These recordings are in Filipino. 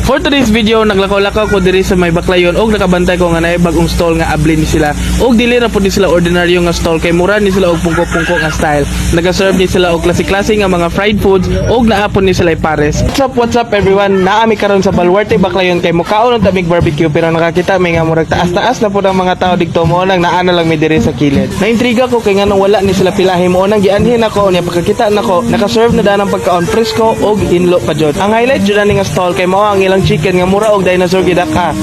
For today's video, naglakaw-lakaw ko diri sa may Baclayon og nakabantay ko nga naay bagong stall nga abli ni sila. Og dili ra pud ni sila ordinaryo nga stall kay mura ni sila og pungko-pungko nga style. Nagaserve ni sila og klase-klase nga mga fried foods og naapon ni sila pares. What's up everyone? Naami karon sa Baluarte Baclayon kay mukaon og tabig barbecue pero nakakita may nga murag taas-taas na pud ang mga tao didto mo nang naana lang mi diri sa kilid. Naintriga ko kay nganong wala ni sila pilahi mo nang gianhin ako unya pagkakita nako naka-serve na danang pagkaon presko og hinlo pa jud. Ang highlight jud ani nga stall kay mao ang ilang chicken nga mura og dinosaur gidaka.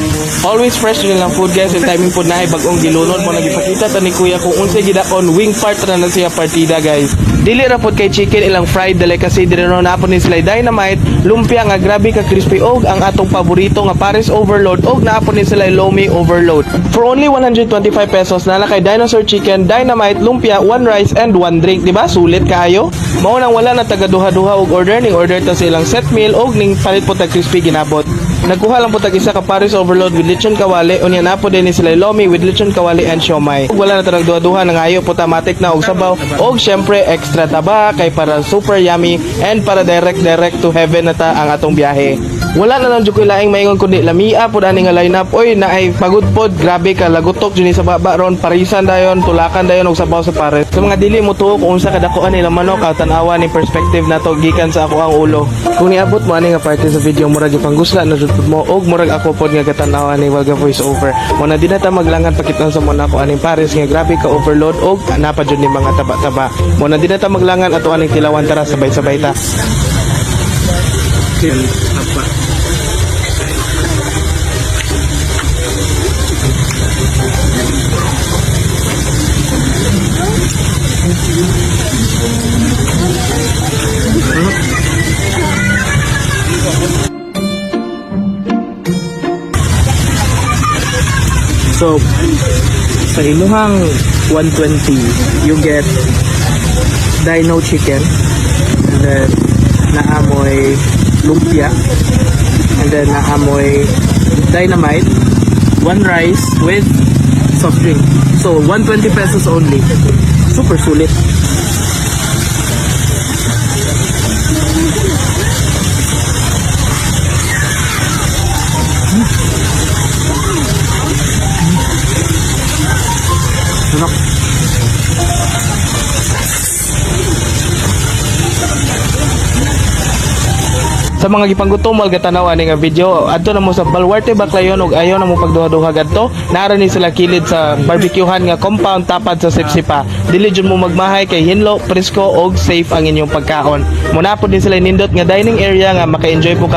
Always fresh din lang food guys and timing food na ay bagong gilunod mo nagipakita ta ni kuya kung unsay gidakon wing part na siya partida guys. Dili ra pod kay chicken ilang fried delicacy diri no napon ni sila dynamite, lumpia nga grabe ka crispy og ang atong paborito nga pares overload og naapon ni sila lomi overload. For only 125 pesos na kay dinosaur chicken, dynamite, lumpia, one rice and one drink, di ba? Sulit kaayo. Mao nang wala na taga duha-duha og order ning order ta sa ilang set meal og ning palit po tag crispy ginabot. Nagkuha lang po tag isa ka pares overload with lechon kawali unya na po din ni sila lomi with lechon kawali and siomai. Wala na tanang duha-duha nang ayo po tamatik na og sabaw og syempre extra taba kay para super yummy and para direct to heaven na ta ang atong biyahe. Wala na lang jud ko laing maingon kundi lamia pod ani nga lineup. Oy naay pagod pod, grabe ka lagutok jud ni sa baba ron, parisan dayon, tulakan dayon og sabaw sa pares. Sa mga dili mo tuo kung unsa kadakuan nila manok tan-awa ni perspective na to gikan sa ako ang ulo. Kung niabot mo ani nga parte sa video murag ipangusla na jud mo og murag ako pod nga katanawa ni Walga voice over. Mo na di na ta maglangan pakitan sa mo na ako aning pares nga grabe ka overload og napa jud ni mga taba-taba. Mo na di na ta maglangan ato aning tilawan tara sabay-sabay ta. So, sa imuhang 120, you get dino chicken, and then naamoy lumpia, and then naamoy dynamite, one rice with soft drink. So, 120 pesos only. Super sulit. Sarap. Sa mga gipanggutom wal gatanaw ani nga video adto na mo sa Baluarte Baclayon ug ayo na mo pagduha-duha gadto naara ni sila kilid sa barbecuehan nga compound tapad sa Sipsipa. Dili jud mo magmahay kay hinlo, presko og safe ang inyong pagkaon. Muna po din sila nindot nga dining area nga maka-enjoy po ka